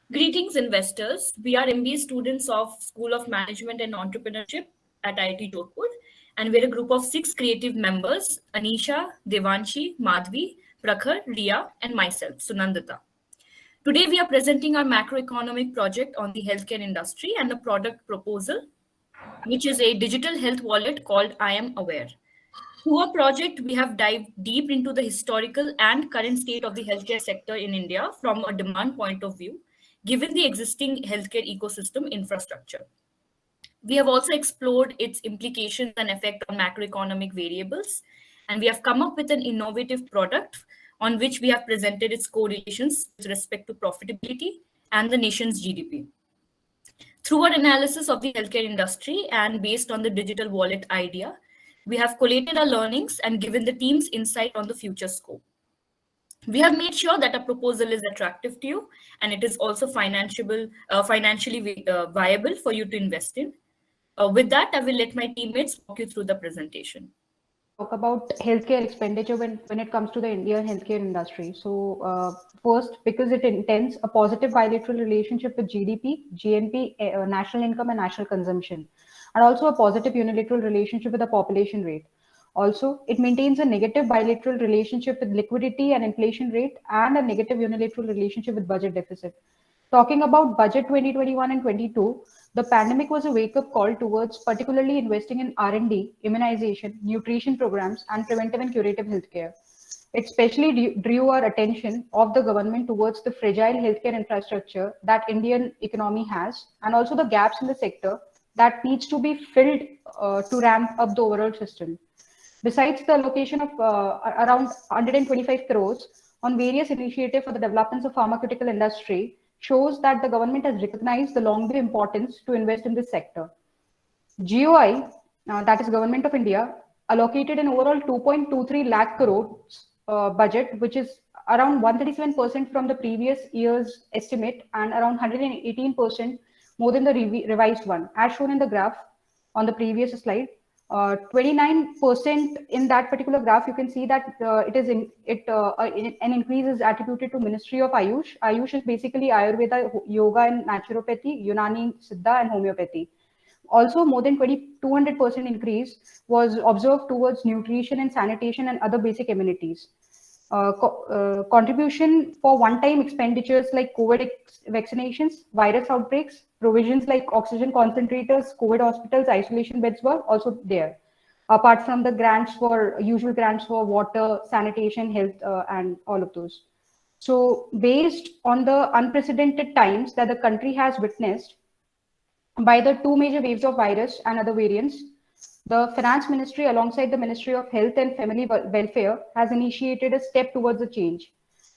Greetings, investors. We are MBA students of School of Management and Entrepreneurship at IIT Jodhpur, and we're a group of 6 creative members: Anisha, Devanshi, Madhavi, Prakhar, Riya, and myself, Sunandita. Today, we are presenting our macroeconomic project on the healthcare industry and a product proposal, which is a digital health wallet called I Am Aware. Through our project, we have dived deep into the historical and current state of the healthcare sector in India from a demand point of view, given the existing healthcare ecosystem infrastructure. We have also explored its implications and effect on macroeconomic variables, and we have come up with an innovative product on which we have presented its correlations with respect to profitability and the nation's GDP. Through our analysis of the healthcare industry and based on the digital wallet idea, we have collated our learnings and given the teams insight on the future scope. We have made sure that our proposal is attractive to you and it is also financially viable for you to invest in. With that, I will let my teammates walk you through the presentation. Talk about healthcare expenditure when it comes to the Indian healthcare industry. So first, because it intends a positive bilateral relationship with GDP, GNP, national income and national consumption, and also a positive unilateral relationship with the population rate. Also, it maintains a negative bilateral relationship with liquidity and inflation rate and a negative unilateral relationship with budget deficit. Talking about budget 2021 and 22, the pandemic was a wake-up call towards particularly investing in R&D, immunization, nutrition programs, and preventive and curative healthcare. It specially drew our attention of the government towards the fragile healthcare infrastructure that Indian economy has, and also the gaps in the sector that needs to be filled to ramp up the overall system. Besides the allocation of around 125 crores on various initiatives for the developments of pharmaceutical industry shows that the government has recognized the long due importance to invest in this sector. GOI, that is Government of India, allocated an overall 2.23 lakh crores budget, which is around 137% from the previous year's estimate and around 118% more than the revised one, as shown in the graph on the previous slide. 29% in that particular graph, you can see that an increase is attributed to Ministry of Ayush. Ayush is basically Ayurveda, yoga and naturopathy, Unani, Siddha and homeopathy. Also, more than 200% increase was observed towards nutrition and sanitation and other basic amenities. Contribution for one-time expenditures like COVID vaccinations, virus outbreaks, provisions like oxygen concentrators, COVID hospitals, isolation beds were also there. Apart from the grants for usual grants for water, sanitation, health, and all of those. So based on the unprecedented times that the country has witnessed by the two major waves of virus and other variants, the Finance Ministry, alongside the Ministry of Health and Family Welfare, has initiated a step towards the change,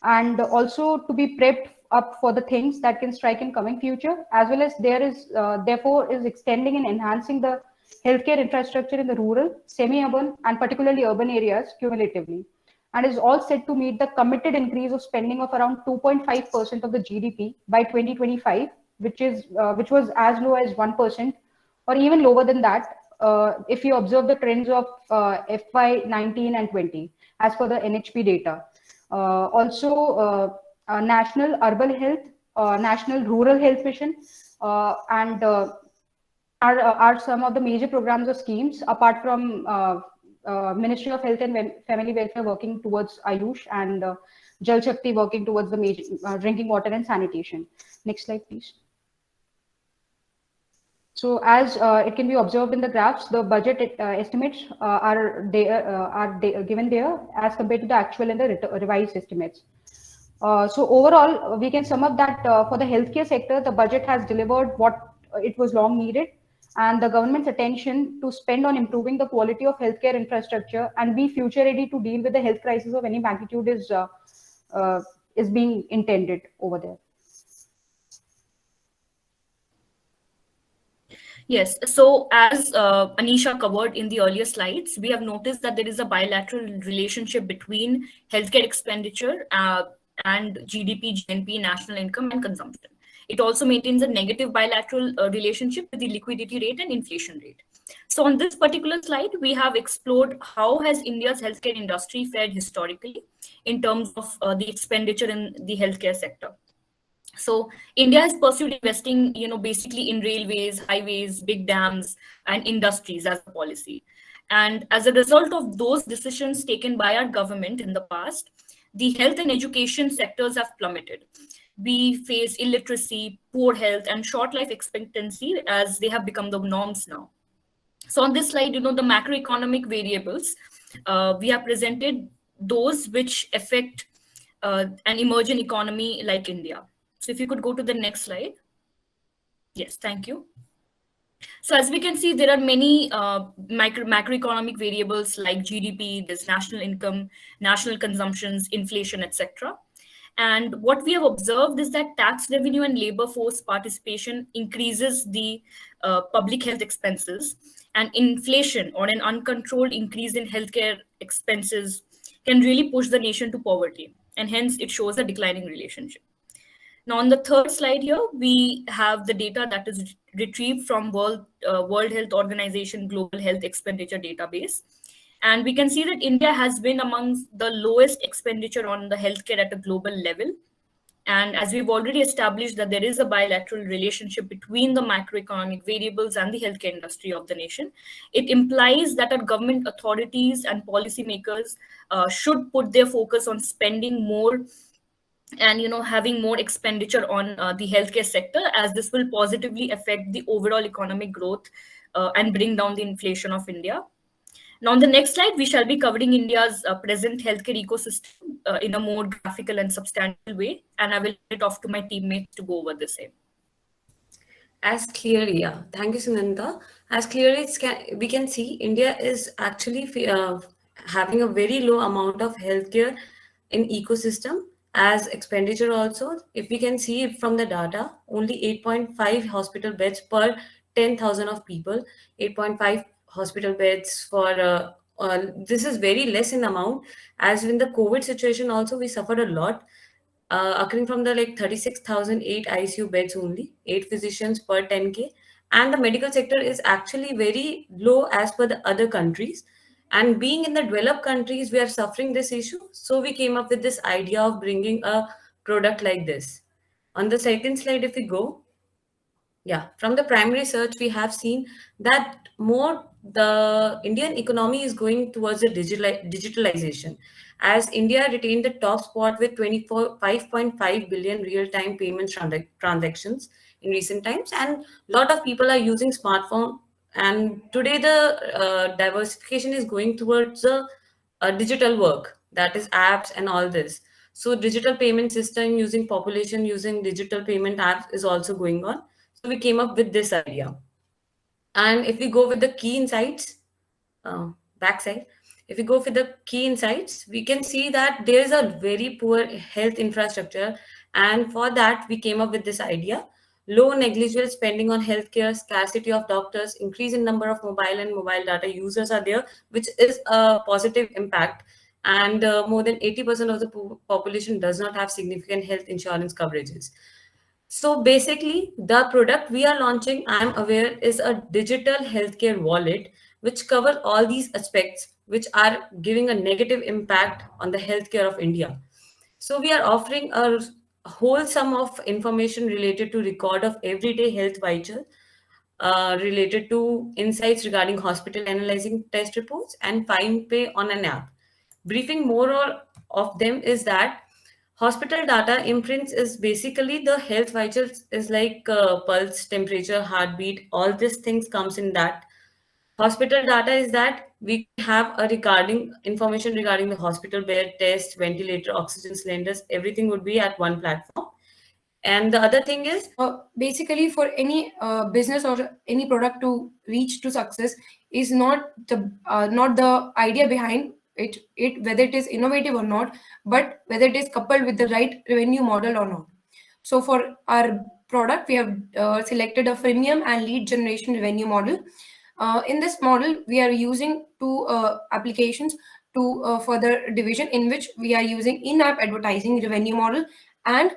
and also to be prepped up for the things that can strike in coming future, as well as there is therefore is extending and enhancing the healthcare infrastructure in the rural, semi-urban, and particularly urban areas cumulatively, and is all set to meet the committed increase of spending of around 2.5% of the GDP by 2025, which was as low as 1% or even lower than that if you observe the trends of FY19 and 20 as per the NHP data. National Urban Health, National Rural Health Mission, and are some of the major programs or schemes apart from Ministry of Health and Family Welfare working towards Ayush and Jal Shakti working towards the major drinking water and sanitation. Next slide, please. So as it can be observed in the graphs, the budget estimates are given there as compared to the actual and the revised estimates. So overall, we can sum up that for the healthcare sector, the budget has delivered what it was long needed, and the government's attention to spend on improving the quality of healthcare infrastructure and be future ready to deal with the health crisis of any magnitude is being intended over there. Yes, so as Anisha covered in the earlier slides, we have noticed that there is a bilateral relationship between healthcare expenditure and GDP, GNP, national income, and consumption. It also maintains a negative bilateral relationship with the liquidity rate and inflation rate. So on this particular slide, we have explored how has India's healthcare industry fared historically in terms of the expenditure in the healthcare sector. So India has pursued investing, basically in railways, highways, big dams, and industries as a policy. And as a result of those decisions taken by our government in the past, the health and education sectors have plummeted. We face illiteracy, poor health, and short life expectancy as they have become the norms now. So on this slide, the macroeconomic variables, we have presented those which affect an emerging economy like India. So if you could go to the next slide. Yes, thank you. So as we can see, there are many macroeconomic variables like GDP, there's national income, national consumptions, inflation, etc. And what we have observed is that tax revenue and labor force participation increases the public health expenses, and inflation or an uncontrolled increase in healthcare expenses can really push the nation to poverty, and hence it shows a declining relationship. Now, on the third slide here, we have the data that is retrieved from World Health Organization Global Health Expenditure Database. And we can see that India has been among the lowest expenditure on the healthcare at a global level. And as we've already established that there is a bilateral relationship between the macroeconomic variables and the healthcare industry of the nation, it implies that our government authorities and policymakers should put their focus on spending more and having more expenditure on the healthcare sector, as this will positively affect the overall economic growth and bring down the inflation of India. Now, on the next slide, we shall be covering India's present healthcare ecosystem in a more graphical and substantial way, and I will hand it off to my teammates to go over the same. As clearly, yeah, thank you, Sunanda. As clearly we can see, India is actually having a very low amount of healthcare in ecosystem as expenditure also. If we can see it from the data, only 8.5 hospital beds per 10,000 of people, 8.5 hospital beds for this is very less in amount. As in the COVID situation also, we suffered a lot, occurring from the like 36,008 ICU beds only, 8 physicians per 10K. And the medical sector is actually very low as per the other countries. And being in the developed countries, we are suffering this issue. So we came up with this idea of bringing a product like this. On the second slide, if we go, yeah, from the primary research, we have seen that more the Indian economy is going towards the digitalization. As India retained the top spot with 5.5 billion real-time payments transactions in recent times, and a lot of people are using smartphone. And today, the diversification is going towards the digital work, that is apps and all this. So digital payment system using population using digital payment apps is also going on. So we came up with this idea. And if we go with the key insights, backside, if we go for the key insights, we can see that there is a very poor health infrastructure. And for that, we came up with this idea. Low negligible spending on healthcare, scarcity of doctors, increase in number of mobile and mobile data users are there, which is a positive impact. And more than 80% of the population does not have significant health insurance coverages. So basically, the product we are launching, I'm aware, is a digital healthcare wallet, which covers all these aspects, which are giving a negative impact on the healthcare of India. So we are offering a whole sum of information related to record of everyday health vital, related to insights regarding hospital analyzing test reports and fine pay on an app. Briefing more of them is that hospital data imprints is basically the health vitals is like pulse, temperature, heartbeat, all these things comes in that. Hospital data is that we can have a regarding information regarding the hospital bed, test, ventilator, oxygen cylinders, everything would be at one platform. And the other thing is basically for any business or any product to reach to success is not the idea behind it whether it is innovative or not, but whether it is coupled with the right revenue model or not. So for our product, we have selected a freemium and lead generation revenue model. In this model, we are using two applications to further division, in which we are using in-app advertising revenue model and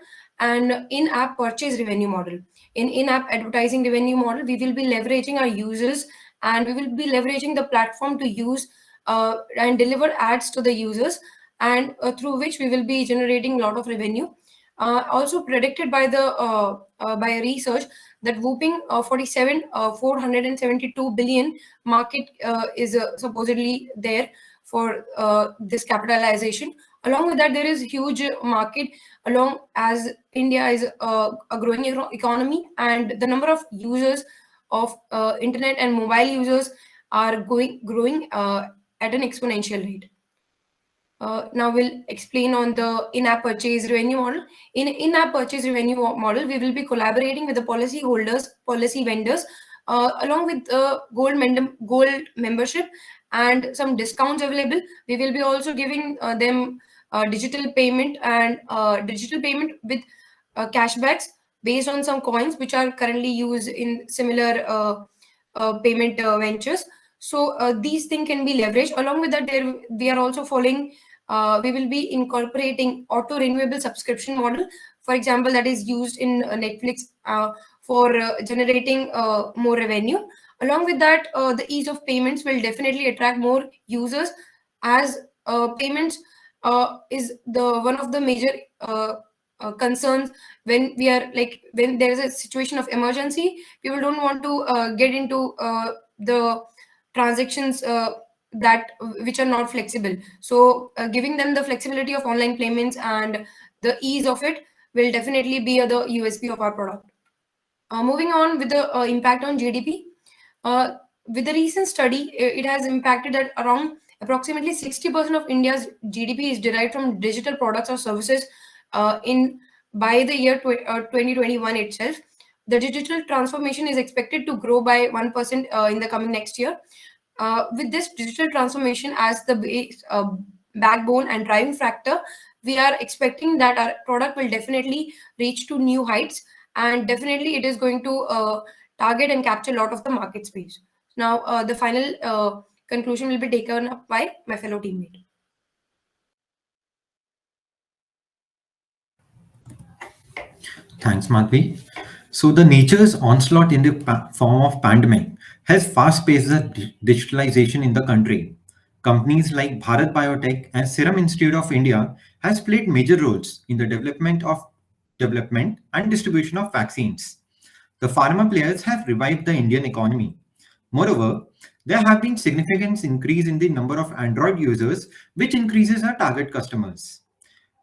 in-app purchase revenue model. In in-app advertising revenue model, we will be leveraging our users, and we will be leveraging the platform to use and deliver ads to the users, and through which we will be generating a lot of revenue. Also predicted by by research that whooping 472 billion market is supposedly there for this capitalization. Along with that, there is huge market along as India is a growing economy, and the number of users of internet and mobile users are growing at an exponential rate. Now we'll explain on the in-app purchase revenue model. In in-app purchase revenue model, we will be collaborating with the policy holders, policy vendors, along with gold membership and some discounts available. We will be also giving them digital payment and digital payment with cashbacks based on some coins which are currently used in similar payment ventures. So these things can be leveraged. Along with that, we are also following. We will be incorporating auto renewable subscription model, for example, that is used in Netflix for generating more revenue. Along with that, the ease of payments will definitely attract more users, as payments is the one of the major concerns when we are like when there is a situation of emergency. People don't want to get into the transactions that which are not flexible. So giving them the flexibility of online payments and the ease of it will definitely be the USP of our product. Moving on with the impact on GDP. With the recent study, it has impacted that around approximately 60% of India's GDP is derived from digital products or services in by the year 2021 itself. The digital transformation is expected to grow by 1% in the coming next year. With this digital transformation as the base, backbone and driving factor, we are expecting that our product will definitely reach to new heights, and definitely it is going to target and capture a lot of the market space. Now, the final conclusion will be taken up by my fellow teammate. Thanks, Madhvi. So the nature's onslaught in the form of pandemic has fast-paced the digitalization in the country. Companies like Bharat Biotech and Serum Institute of India has played major roles in the development and distribution of vaccines. The pharma players have revived the Indian economy. Moreover, there have been significant increase in the number of Android users, which increases our target customers.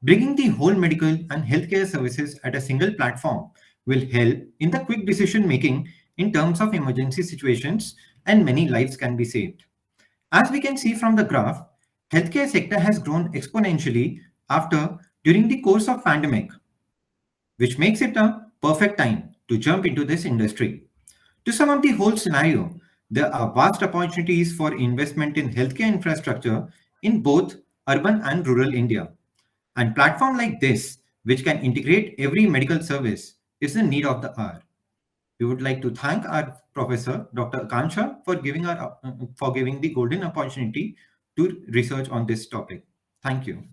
Bringing the whole medical and healthcare services at a single platform will help in the quick decision making in terms of emergency situations, and many lives can be saved. As we can see from the graph, healthcare sector has grown exponentially during the course of pandemic, which makes it a perfect time to jump into this industry. To sum up the whole scenario, there are vast opportunities for investment in healthcare infrastructure in both urban and rural India. And platform like this, which can integrate every medical service, is the need of the hour. We would like to thank our professor, Dr. Akansha, for giving the golden opportunity to research on this topic. Thank you.